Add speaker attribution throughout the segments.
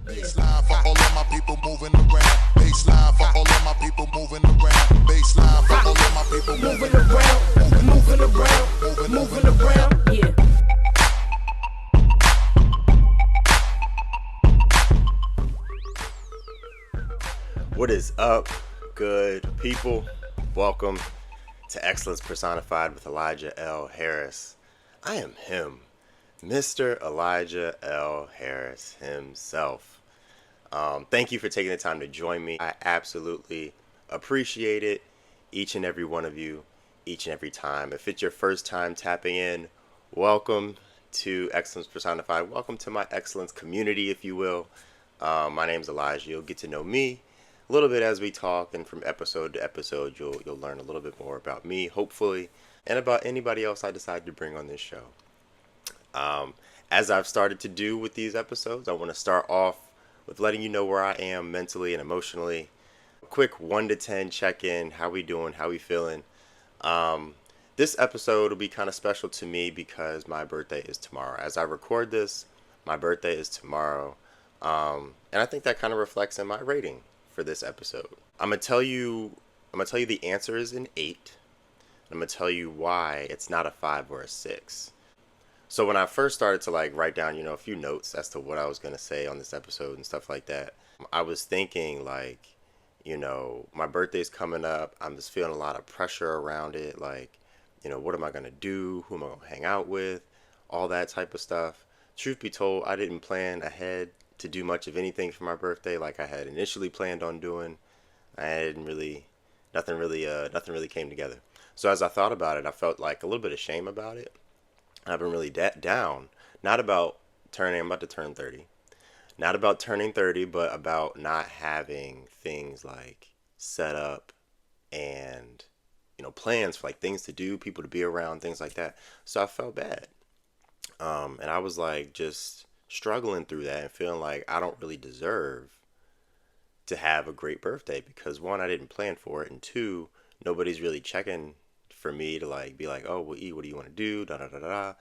Speaker 1: Baseline for all of my people moving around. Baseline for all of my people moving around. Baseline for all of my people moving around. Moving around.
Speaker 2: Yeah.
Speaker 3: What is up, good people? Welcome to Excellence Personified with Elijah L. Harris. I am him, Mr. Elijah L. Harris himself. Thank you for taking the time to join me. I absolutely appreciate it, each and every one of you, each and every time. If it's your first time tapping in, welcome to Excellence Personified. Welcome to my excellence community, if you will. My name's Elijah. You'll get to know me a little bit as we talk, and from episode to episode, you'll learn a little bit more about me, hopefully, and about anybody else I decide to bring on this show. As I've started to do with these episodes, I want to start off with letting you know where I am mentally and emotionally. A quick 1 to 10 check-in. How we doing? How we feeling? This episode will be kind of special to me because my birthday is tomorrow. As I record this, my birthday is tomorrow, and I think that kind of reflects in my rating for this episode. I'm gonna tell you the answer is an 8. I'm gonna tell you why it's not a 5 or a 6. So when I first started to write down, a few notes as to what I was gonna say on this episode and stuff like that, I was thinking my birthday's coming up. I'm just feeling a lot of pressure around it. What am I gonna do? Who am I gonna hang out with? All that type of stuff. Truth be told, I didn't plan ahead to do much of anything for my birthday like I had initially planned on doing. Nothing really came together. So as I thought about it, I felt like a little bit of shame about it. I've been really down, I'm about to turn 30. Not about turning 30, but about not having things set up and, plans for things to do, people to be around, things like that. So I felt bad. And I was just struggling through that and feeling like I don't really deserve to have a great birthday because 1, I didn't plan for it, and 2, nobody's really checking for me to be like, oh, well, E, what do you want to do? Da da da da.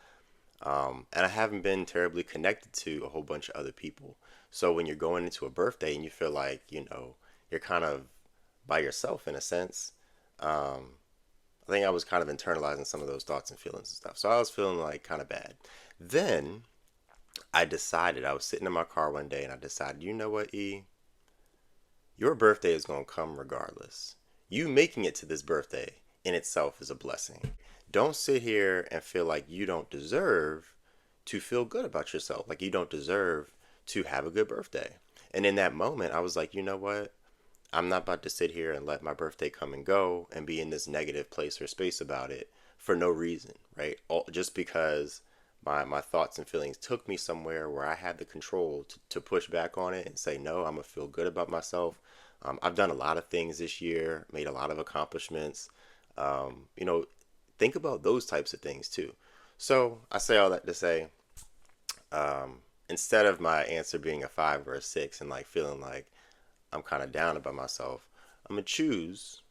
Speaker 3: And I haven't been terribly connected to a whole bunch of other people. So when you're going into a birthday and you feel like, you're kind of by yourself in a sense, I think I was kind of internalizing some of those thoughts and feelings and stuff. So I was feeling kind of bad. Then I was sitting in my car one day and I decided, you know what, E? Your birthday is going to come regardless. You making it to this birthday in itself is a blessing. Don't sit here and feel like you don't deserve to feel good about yourself. Like you don't deserve to have a good birthday. And in that moment, I was like, you know what? I'm not about to sit here and let my birthday come and go and be in this negative place or space about it for no reason, right? Just because my thoughts and feelings took me somewhere where I had the control to push back on it and say, no, I'm going to feel good about myself. I've done a lot of things this year, made a lot of accomplishments. Think about those types of things too. So I say all that to say, instead of my answer being a 5 or a 6 and feeling like I'm kind of down about myself, I'm going to choose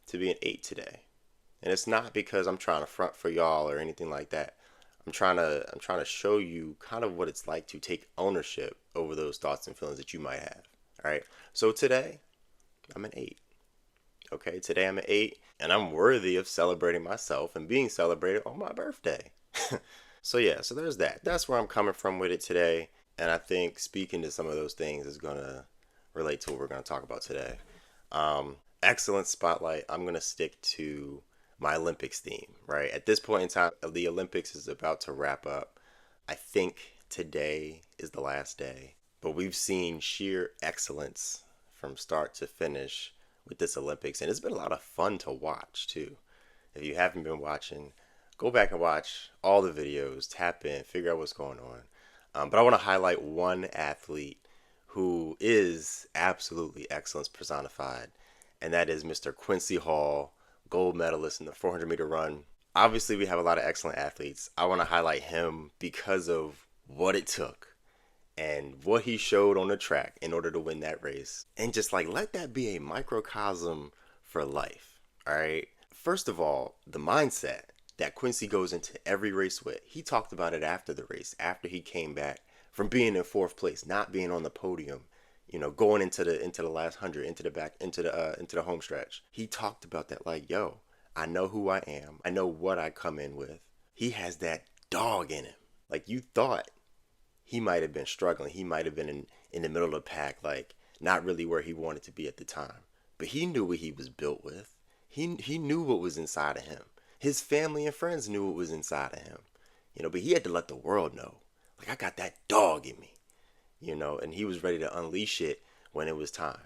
Speaker 3: to be an 8 today. And it's not because I'm trying to front for y'all or anything like that. I'm trying to show you kind of what it's like to take ownership over those thoughts and feelings that you might have. All right. So today, I'm an 8. Okay. Today I'm an 8, and I'm worthy of celebrating myself and being celebrated on my birthday. So there's that. That's where I'm coming from with it today. And I think speaking to some of those things is going to relate to what we're going to talk about today. Excellent spotlight. I'm going to stick to my Olympics theme, right? At this point in time, the Olympics is about to wrap up. I think today is the last day, but we've seen sheer excellence from start to finish with this Olympics, and it's been a lot of fun to watch too. If you haven't been watching, go back and watch all the videos, tap in, figure out what's going on. But I want to highlight one athlete who is absolutely excellence personified, and that is Mr. Quincy Hall, gold medalist in the 400-meter run. Obviously, we have a lot of excellent athletes. I want to highlight him because of what it took and what he showed on the track in order to win that race. And just let that be a microcosm for life, all right? First of all, the mindset that Quincy goes into every race with. He talked about it after the race, after he came back from being in fourth place, not being on the podium, going into the last 100, into the home stretch. He talked about that like, yo, I know who I am. I know what I come in with. He has that dog in him. Like, you thought he might have been struggling. He might have been in the middle of the pack, like not really where he wanted to be at the time. But he knew what he was built with. He knew what was inside of him. His family and friends knew what was inside of him. But he had to let the world know. Like, I got that dog in me. And he was ready to unleash it when it was time.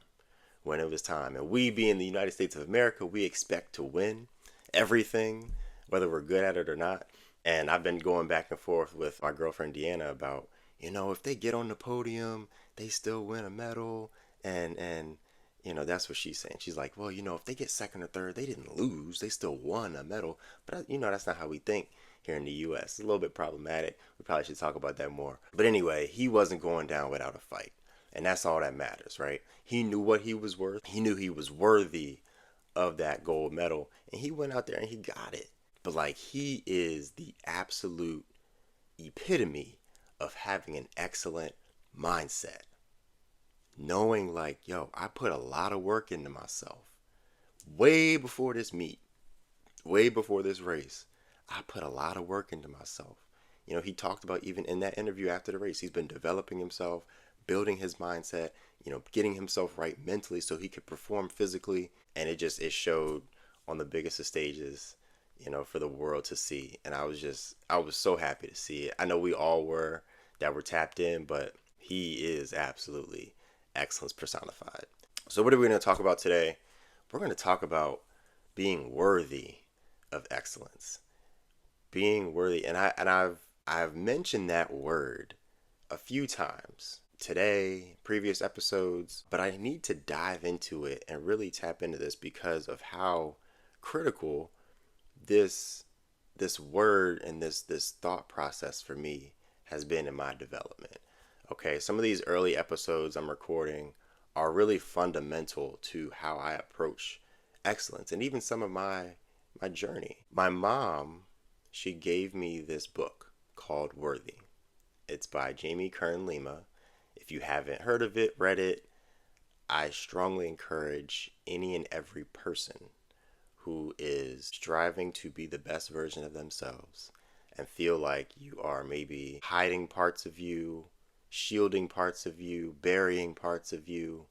Speaker 3: When it was time. And we, being the United States of America, we expect to win everything, whether we're good at it or not. And I've been going back and forth with my girlfriend Deanna about, if they get on the podium, they still win a medal. And that's what she's saying. She's like, well, if they get second or third, they didn't lose. They still won a medal. But, that's not how we think here in the U.S. It's a little bit problematic. We probably should talk about that more. But anyway, he wasn't going down without a fight. And that's all that matters, right? He knew what he was worth. He knew he was worthy of that gold medal. And he went out there and he got it. But, like, he is the absolute epitome of having an excellent mindset. Knowing, like, yo, I put a lot of work into myself. Way before this meet, way before this race, I put a lot of work into myself. He talked about, even in that interview after the race, he's been developing himself, building his mindset, getting himself right mentally so he could perform physically. And it showed on the biggest of stages, for the world to see. And I was so happy to see it. I know we all were, that were tapped in, but he is absolutely excellence personified. So what are we going to talk about today? We're going to talk about being worthy of excellence. Being worthy. And I've mentioned that word a few times today, previous episodes, but I need to dive into it and really tap into this because of how critical this word and this thought process for me has been in my development. Okay, some of these early episodes I'm recording are really fundamental to how I approach excellence and even some of my journey. My mom, she gave me this book called Worthy. It's by Jamie Kern Lima. If you haven't heard of it, read it, I strongly encourage any and every person who is striving to be the best version of themselves and feel like you are maybe hiding parts of you, shielding parts of you, burying parts of you.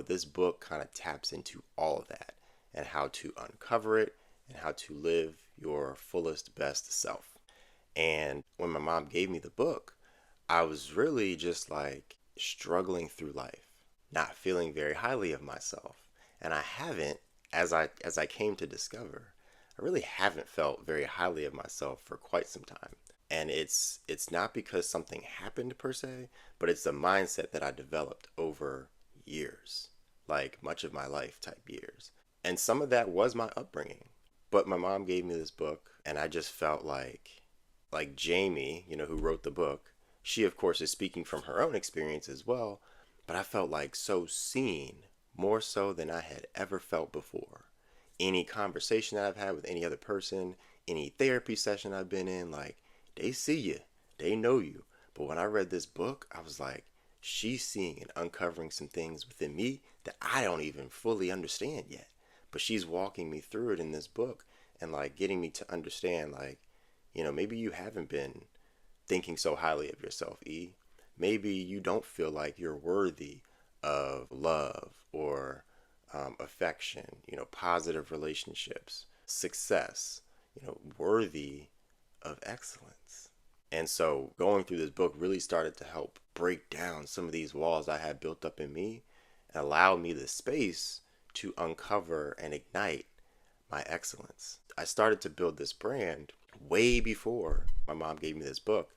Speaker 3: This book kind of taps into all of that and how to uncover it and how to live your fullest, best self. And when my mom gave me the book, I was really just like struggling through life, not feeling very highly of myself. And I haven't, as I came to discover, I really haven't felt very highly of myself for quite some time. And it's not because something happened per se, but it's the mindset that I developed over years, like much of my life type years. And some of that was my upbringing. But my mom gave me this book, and I just felt like Jamie, who wrote the book, she of course is speaking from her own experience as well, but I felt like so seen, more so than I had ever felt before. Any conversation that I've had with any other person, any therapy session I've been in, like, they see you, they know you. But when I read this book, I was like, she's seeing and uncovering some things within me that I don't even fully understand yet. But she's walking me through it in this book and like getting me to understand, like, maybe you haven't been thinking so highly of yourself, E. Maybe you don't feel like you're worthy of love or affection, positive relationships, success, worthy of excellence. And so going through this book really started to help break down some of these walls I had built up in me and allow me the space to uncover and ignite my excellence. I started to build this brand way before my mom gave me this book.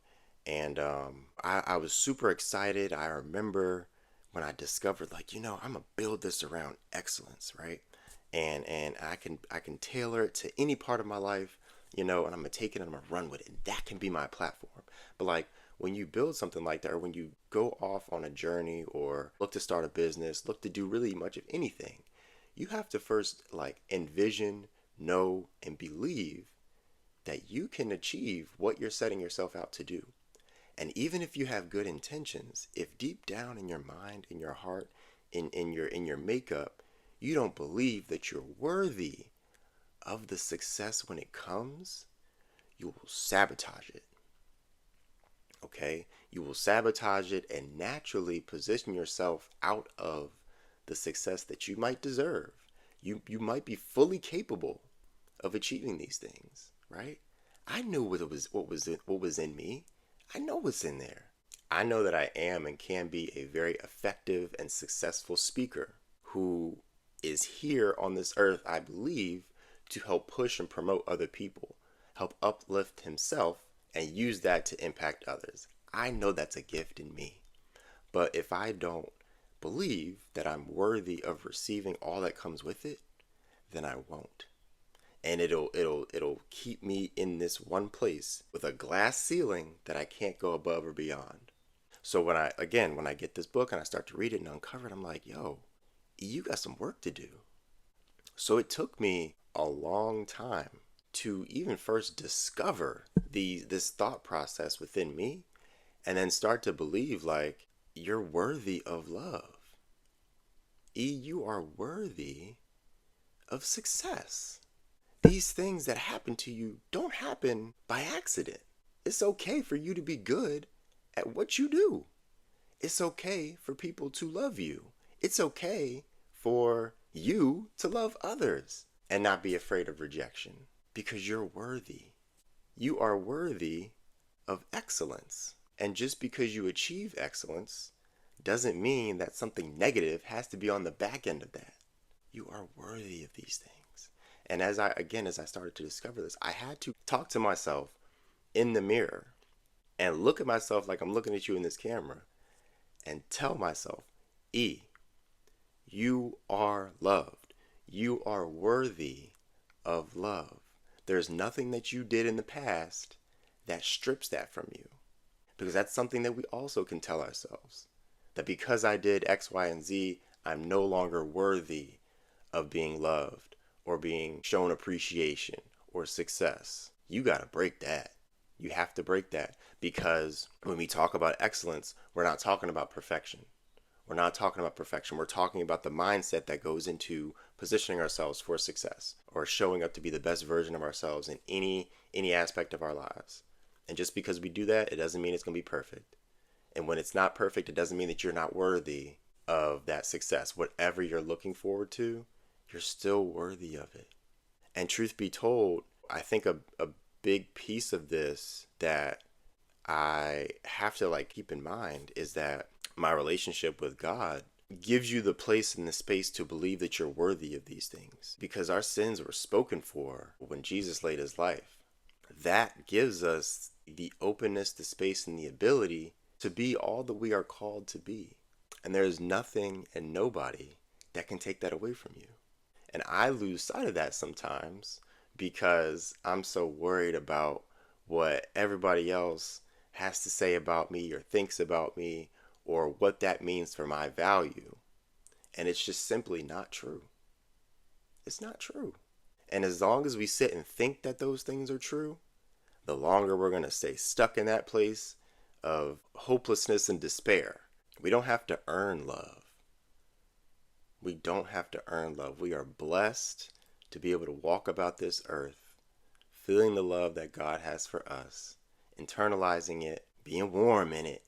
Speaker 3: And I was super excited. I remember when I discovered, like, I'm gonna build this around excellence, right? And I can tailor it to any part of my life, and I'm gonna take it and I'm gonna run with it. And that can be my platform. But like, when you build something like that, or when you go off on a journey or look to start a business, look to do really much of anything, you have to first like envision, know, and believe that you can achieve what you're setting yourself out to do. And even if you have good intentions, if deep down in your mind, in your heart, in your makeup, you don't believe that you're worthy of the success when it comes, you will sabotage it. Okay? You will sabotage it and naturally position yourself out of the success that you might deserve. You might be fully capable of achieving these things, right? I knew what was in me. I know what's in there. I know that I am and can be a very effective and successful speaker who is here on this earth, I believe, to help push and promote other people, help uplift himself, and use that to impact others. I know that's a gift in me. But if I don't believe that I'm worthy of receiving all that comes with it, then I won't. And it'll keep me in this one place with a glass ceiling that I can't go above or beyond. So when I get this book and I start to read it and uncover it, I'm like, yo, you got some work to do. So it took me a long time to even first discover this thought process within me, and then start to believe like, you're worthy of love. You are worthy of success. These things that happen to you don't happen by accident. It's okay for you to be good at what you do. It's okay for people to love you. It's okay for you to love others and not be afraid of rejection, because you're worthy. You are worthy of excellence. And just because you achieve excellence doesn't mean that something negative has to be on the back end of that. You are worthy of these things. And as I started to discover this, I had to talk to myself in the mirror and look at myself like I'm looking at you in this camera and tell myself, you are loved. You are worthy of love. There's nothing that you did in the past that strips that from you. Because that's something that we also can tell ourselves. That because I did X, Y, and Z, I'm no longer worthy of being loved or being shown appreciation or success. You got to break that. You have to break that, because when we talk about excellence, we're not talking about perfection. We're not talking about perfection. We're talking about the mindset that goes into positioning ourselves for success or showing up to be the best version of ourselves in any aspect of our lives. And just because we do that, it doesn't mean it's going to be perfect. And when it's not perfect, it doesn't mean that you're not worthy of that success. Whatever you're looking forward to, you're still worthy of it. And truth be told, I think a big piece of this that I have to keep in mind is that my relationship with God gives you the place and the space to believe that you're worthy of these things, because our sins were spoken for when Jesus laid his life. That gives us the openness, the space, and the ability to be all that we are called to be. And there is nothing and nobody that can take that away from you. And I lose sight of that sometimes because I'm so worried about what everybody else has to say about me or thinks about me or what that means for my value. And it's just simply not true. It's not true. And as long as we sit and think that those things are true, the longer we're going to stay stuck in that place of hopelessness and despair. We don't have to earn love. We don't have to earn love. We are blessed to be able to walk about this earth, feeling the love that God has for us, internalizing it, being warm in it,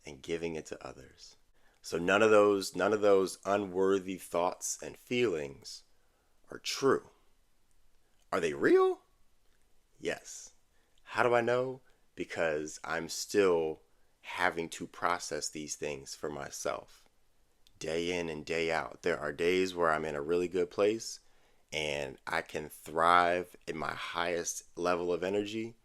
Speaker 3: and giving it to others. So none of those unworthy thoughts and feelings are true. Are they real? Yes. How do I know? Because I'm still having to process these things for myself. Day in and day out. There are days where I'm in a really good place and I can thrive in my highest level of energy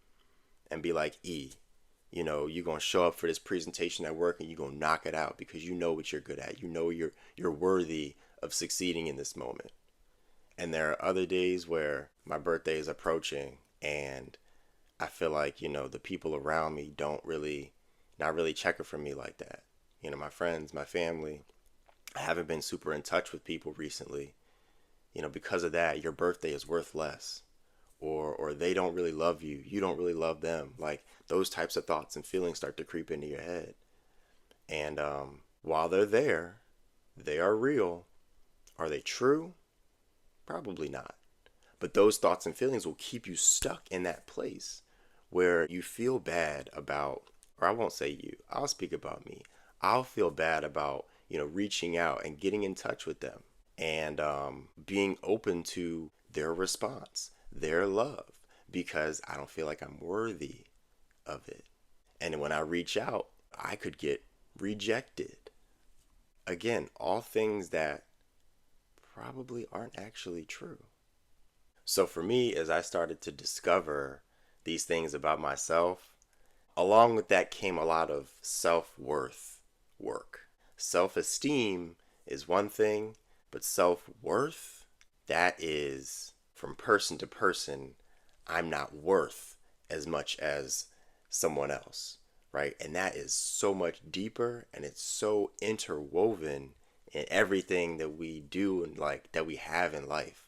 Speaker 3: and be like, you're going to show up for this presentation at work and you're going to knock it out because you know what you're good at. You know you're worthy of succeeding in this moment. And there are other days where my birthday is approaching and I feel like, the people around me not really checking for me like that. My friends, my family, I haven't been super in touch with people recently. Because of that, your birthday is worth less. or they don't really love you, you don't really love them. Like those types of thoughts and feelings start to creep into your head. And while they're there, they are real. Are they true? Probably not. But those thoughts and feelings will keep you stuck in that place where you feel bad about, or I won't say you, I'll speak about me. I'll feel bad about, reaching out and getting in touch with them and being open to their response, their love, because I don't feel like I'm worthy of it. And when I reach out, I could get rejected. Again, all things that probably aren't actually true. So for me, as I started to discover these things about myself, along with that came a lot of self-worth work. Self-esteem is one thing, but self-worth, that is from person to person. I'm not worth as much as someone else, right? And that is so much deeper, and it's so interwoven in everything that we do and like that we have in life.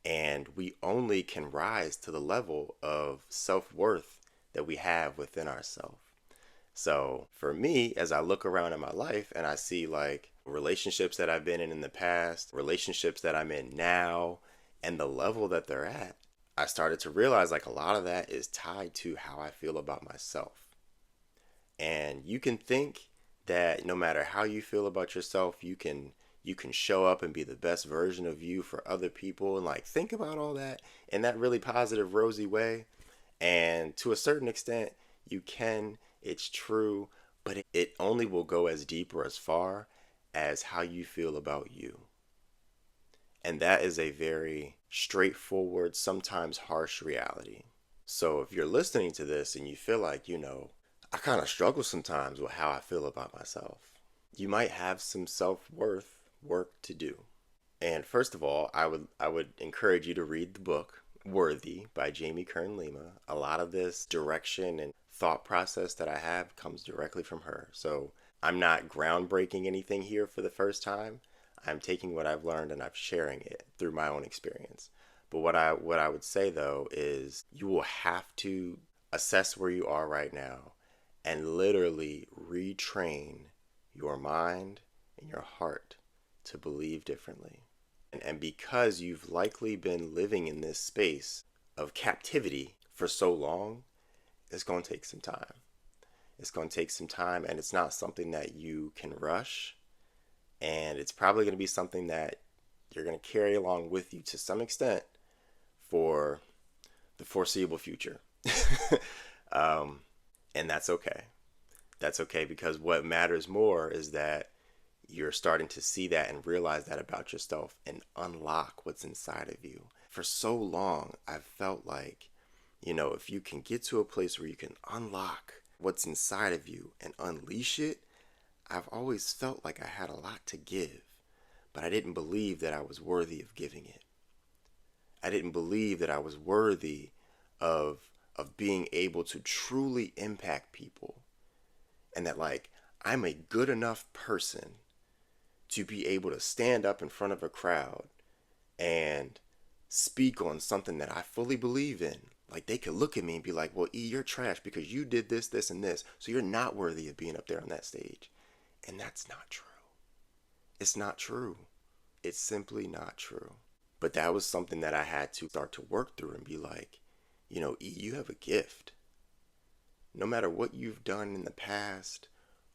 Speaker 3: And we only can rise to the level of self-worth that we have within ourselves. So for me, as I look around in my life and I see like relationships that I've been in the past, relationships that I'm in now, and the level that they're at, I started to realize like a lot of that is tied to how I feel about myself. And you can think that no matter how you feel about yourself, you can show up and be the best version of you for other people and like think about all that in that really positive, rosy way. And to a certain extent, you can, it's true, but it only will go as deep or as far as how you feel about you. And that is a very straightforward, sometimes harsh reality. So if you're listening to this and you feel like, I kind of struggle sometimes with how I feel about myself, you might have some self-worth work to do. And first of all, I would encourage you to read the book Worthy by Jamie Kern Lima. A lot of this direction and thought process that I have comes directly from her. So I'm not groundbreaking anything here for the first time. I'm taking what I've learned and I'm sharing it through my own experience. But what I would say though is you will have to assess where you are right now and literally retrain your mind and your heart to believe differently. And because you've likely been living in this space of captivity for so long, it's going to take some time. It's going to take some time, and it's not something that you can rush. And it's probably going to be something that you're going to carry along with you to some extent for the foreseeable future. And that's okay. That's okay, because what matters more is that you're starting to see that and realize that about yourself and unlock what's inside of you. For so long, I've felt like, if you can get to a place where you can unlock what's inside of you and unleash it, I've always felt like I had a lot to give, but I didn't believe that I was worthy of giving it. I didn't believe that I was worthy of being able to truly impact people, and that like I'm a good enough person to be able to stand up in front of a crowd and speak on something that I fully believe in. Like they could look at me and be like, well, E, you're trash because you did this, this, and this. So you're not worthy of being up there on that stage. And that's not true. It's not true. It's simply not true. But that was something that I had to start to work through and be like, E, you have a gift. No matter what you've done in the past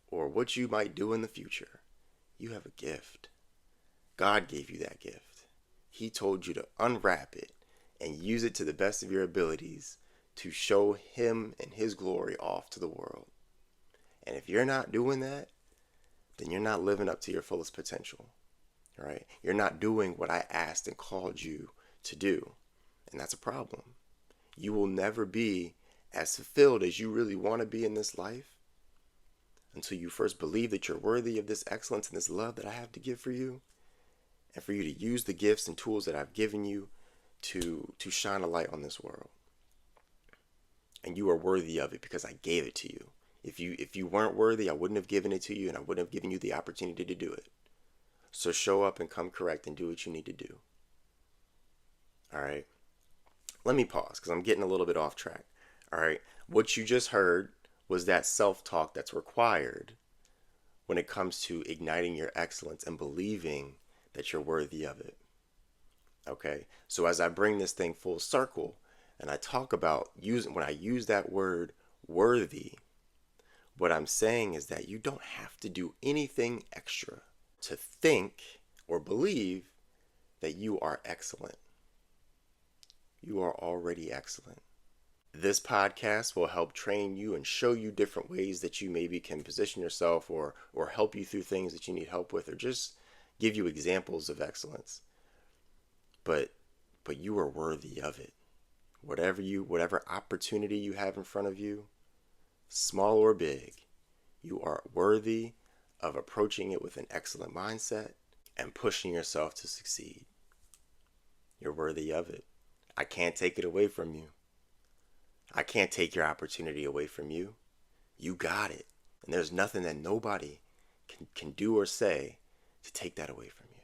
Speaker 3: or what you might do in the future, you have a gift. God gave you that gift. He told you to unwrap it and use it to the best of your abilities to show Him and His glory off to the world. And if you're not doing that, then you're not living up to your fullest potential, right? You're not doing what I asked and called you to do. And that's a problem. You will never be as fulfilled as you really want to be in this life until you first believe that you're worthy of this excellence and this love that I have to give for you, and for you to use the gifts and tools that I've given you to shine a light on this world. And you are worthy of it because I gave it to you. If you weren't worthy, I wouldn't have given it to you, and I wouldn't have given you the opportunity to do it. So show up and come correct and do what you need to do. All right. let me pause because I'm getting a little bit off track. All right. What you just heard was that self-talk that's required when it comes to igniting your excellence and believing that you're worthy of it. Okay. So as I bring this thing full circle and I talk about when I use that word worthy, what I'm saying is that you don't have to do anything extra to think or believe that you are excellent. You are already excellent. This podcast will help train you and show you different ways that you maybe can position yourself or help you through things that you need help with, or just give you examples of excellence. But you are worthy of it. Whatever opportunity you have in front of you, small or big, you are worthy of approaching it with an excellent mindset and pushing yourself to succeed. You're worthy of it. I can't take it away from you. I can't take your opportunity away from you. You got it. And there's nothing that nobody can do or say to take that away from you.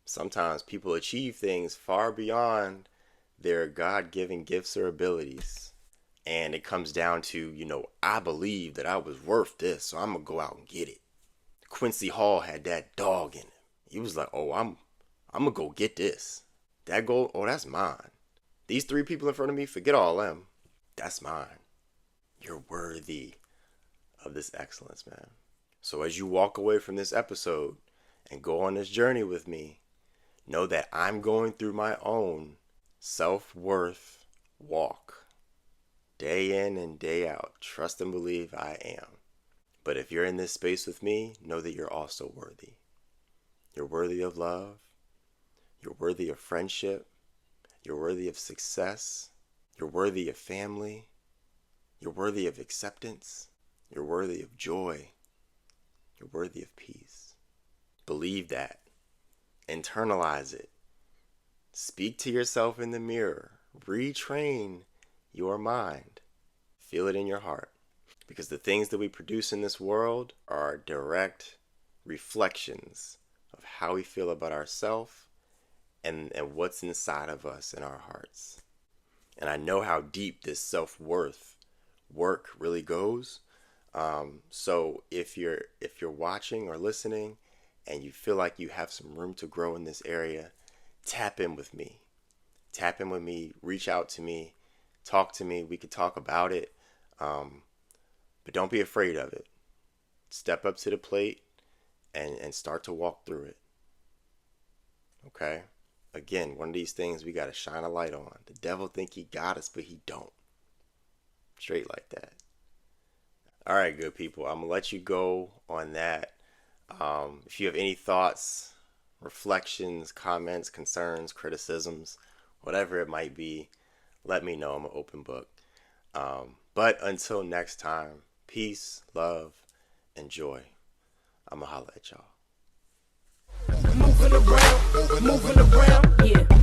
Speaker 3: Sometimes people achieve things far beyond their God-given gifts or abilities. And it comes down to, I believe that I was worth this, so I'm going to go out and get it. Quincy Hall had that dog in him. He was like, oh, I'm going to go get this. That gold, oh, that's mine. These 3 people in front of me, forget all them. That's mine. You're worthy of this excellence, man. So as you walk away from this episode and go on this journey with me, know that I'm going through my own self-worth walk. Day in and day out. Trust and believe I am. But if you're in this space with me, know that you're also worthy. You're worthy of love. You're worthy of friendship. You're worthy of success. You're worthy of family. You're worthy of acceptance. You're worthy of joy. You're worthy of peace. Believe that. Internalize it. Speak to yourself in the mirror. Retrain your mind. Feel it in your heart. Because the things that we produce in this world are direct reflections of how we feel about ourselves and what's inside of us in our hearts. And I know how deep this self-worth work really goes. So if you're watching or listening and you feel like you have some room to grow in this area, tap in with me. Tap in with me. Reach out to me. Talk to me. We could talk about it. But don't be afraid of it. Step up to the plate and start to walk through it. Okay? Again, one of these things we got to shine a light on. The devil think he got us, but he don't. Straight like that. All right, good people. I'm going to let you go on that. If you have any thoughts, reflections, comments, concerns, criticisms, whatever it might be, let me know. I'm an open book. But until next time, peace, love, and joy. I'm going to holler at y'all.
Speaker 1: Moving around, yeah.